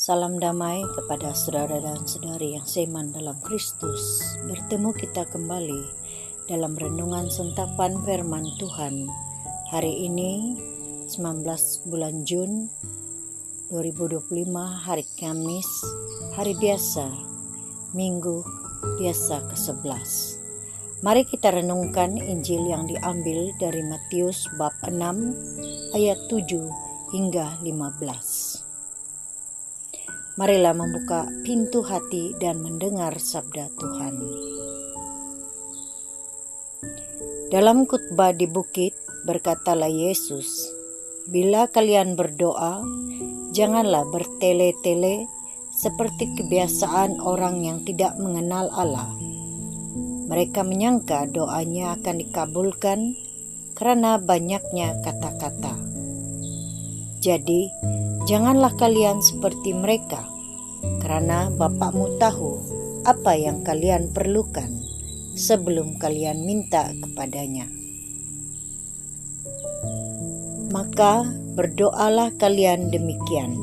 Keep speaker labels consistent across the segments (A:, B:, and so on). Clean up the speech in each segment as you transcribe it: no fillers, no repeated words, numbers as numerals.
A: Salam damai kepada saudara dan saudari yang seiman dalam Kristus. Bertemu kita kembali dalam renungan sentapan firman Tuhan. Hari ini 19 bulan Jun 2025, hari Kamis, hari biasa, Minggu biasa ke-11. Mari kita renungkan Injil yang diambil dari Matius bab 6 ayat 7 hingga 15. Marilah membuka pintu hati dan mendengar sabda Tuhan. Dalam khotbah di bukit, berkatalah Yesus, "Bila kalian berdoa, janganlah bertele-tele seperti kebiasaan orang yang tidak mengenal Allah. Mereka menyangka doanya akan dikabulkan karena banyaknya kata-kata. Jadi, janganlah kalian seperti mereka, karena Bapakmu tahu apa yang kalian perlukan sebelum kalian minta kepadanya. Maka berdoalah kalian demikian: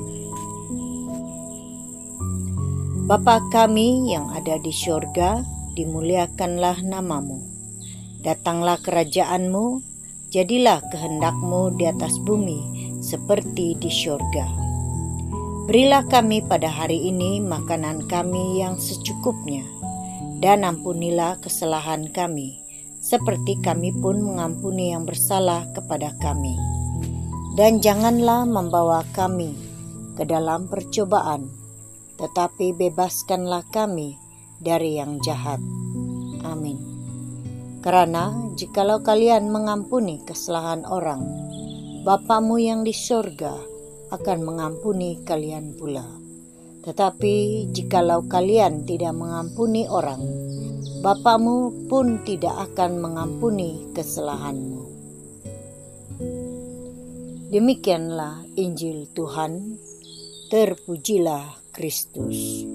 A: Bapa kami yang ada di syurga, dimuliakanlah namamu. Datanglah kerajaanmu, jadilah kehendakmu di atas bumi seperti di syurga. Berilah kami pada hari ini makanan kami yang secukupnya, dan ampunilah kesalahan kami, seperti kami pun mengampuni yang bersalah kepada kami. Dan janganlah membawa kami ke dalam percobaan, tetapi bebaskanlah kami dari yang jahat. Amin. Karena jikalau kalian mengampuni kesalahan orang, Bapakmu yang di surga akan mengampuni kalian pula. Tetapi jikalau kalian tidak mengampuni orang, Bapakmu pun tidak akan mengampuni kesalahanmu." Demikianlah Injil Tuhan. Terpujilah Kristus.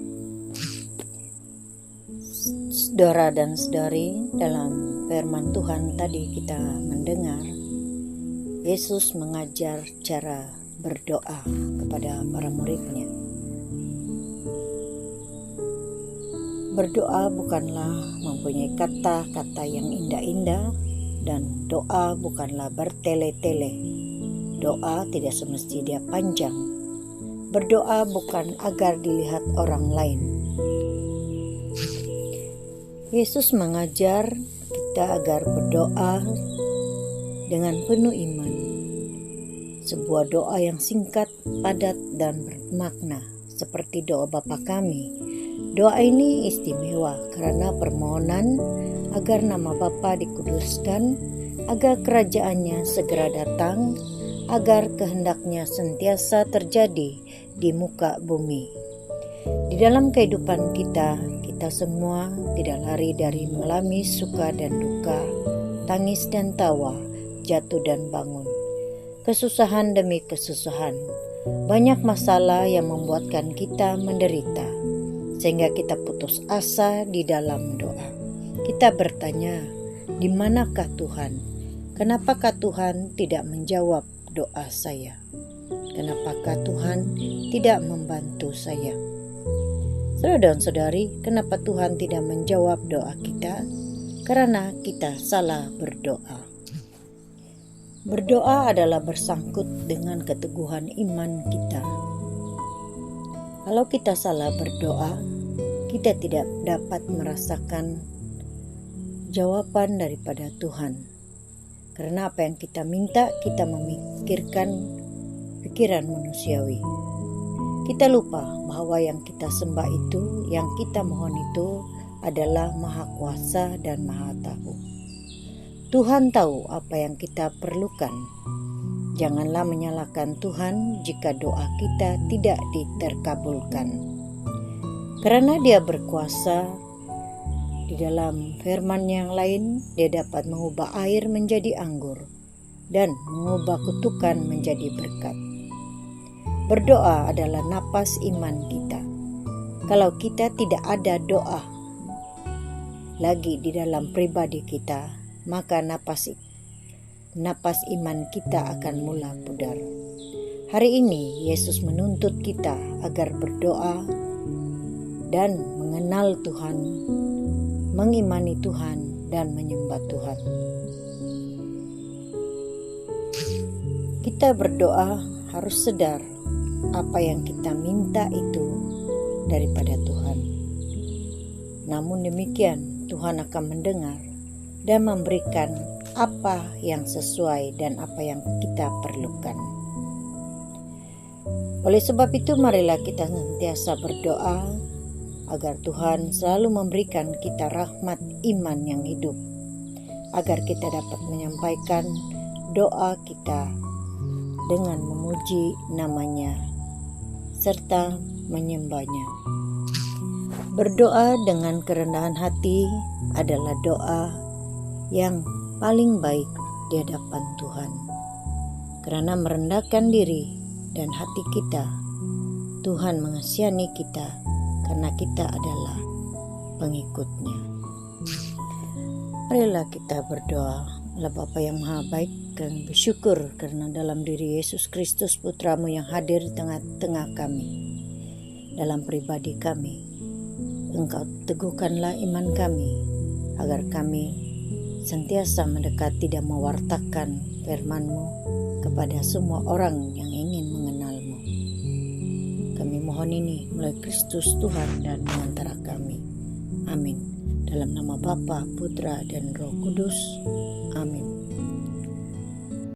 A: Saudara dan saudari, dalam firman Tuhan tadi kita mendengar Yesus mengajar cara berdoa kepada para muridnya. Berdoa bukanlah mempunyai kata-kata yang indah-indah, dan doa bukanlah bertele-tele. Doa tidak semesti dia panjang. Berdoa bukan agar dilihat orang lain. Yesus mengajar kita agar berdoa dengan penuh iman. Sebuah doa yang singkat, padat, dan bermakna seperti doa Bapa kami. Doa ini istimewa karena permohonan agar nama Bapa dikuduskan, agar kerajaannya segera datang, agar kehendaknya sentiasa terjadi di muka bumi. Di dalam kehidupan kita semua tidak lari dari mengalami suka dan duka, tangis dan tawa, jatuh dan bangun, kesusahan demi kesusahan. Banyak masalah yang membuatkan kita menderita, sehingga kita putus asa di dalam doa. Kita bertanya, di manakah Tuhan? Kenapakah Tuhan tidak menjawab doa saya? Kenapakah Tuhan tidak membantu saya? Saudara dan saudari, kenapa Tuhan tidak menjawab doa kita? Karena kita salah berdoa. Berdoa adalah bersangkut dengan keteguhan iman kita. Kalau kita salah berdoa, kita tidak dapat merasakan jawaban daripada Tuhan. Karena apa yang kita minta, kita memikirkan pikiran manusiawi. Kita lupa bahwa yang kita sembah itu, yang kita mohon itu adalah Maha Kuasa dan Maha Tahu. Tuhan tahu apa yang kita perlukan. Janganlah menyalahkan Tuhan jika doa kita tidak diterkabulkan. Karena Dia berkuasa. Di dalam firman yang lain, Dia dapat mengubah air menjadi anggur dan mengubah kutukan menjadi berkat. Berdoa adalah napas iman kita. Kalau kita tidak ada doa lagi di dalam pribadi kita, maka napas iman kita akan mula pudar. Hari ini Yesus menuntut kita agar berdoa dan mengenal Tuhan, mengimani Tuhan, dan menyembah Tuhan. Kita berdoa harus sadar apa yang kita minta itu daripada Tuhan. Namun demikian, Tuhan akan mendengar dan memberikan apa yang sesuai dan apa yang kita perlukan. Oleh sebab itu, marilah kita senantiasa berdoa agar Tuhan selalu memberikan kita rahmat iman yang hidup, agar kita dapat menyampaikan doa kita dengan memuji namanya serta menyembahnya. Berdoa dengan kerendahan hati adalah doa yang paling baik di hadapan Tuhan. Karena merendahkan diri dan hati kita, Tuhan mengasihani kita karena kita adalah pengikutnya. Marilah kita berdoa. Allah Bapa yang Maha Baik, kami bersyukur karena dalam diri Yesus Kristus Putramu yang hadir di tengah-tengah kami, dalam pribadi kami, Engkau teguhkanlah iman kami, agar kami sentiasa mendekati dan mewartakan firman-Mu kepada semua orang yang ingin mengenal-Mu. Kami mohon ini melalui Kristus Tuhan dan antara kami. Amin. Dalam nama Bapa, Putra, dan Roh Kudus. Amin.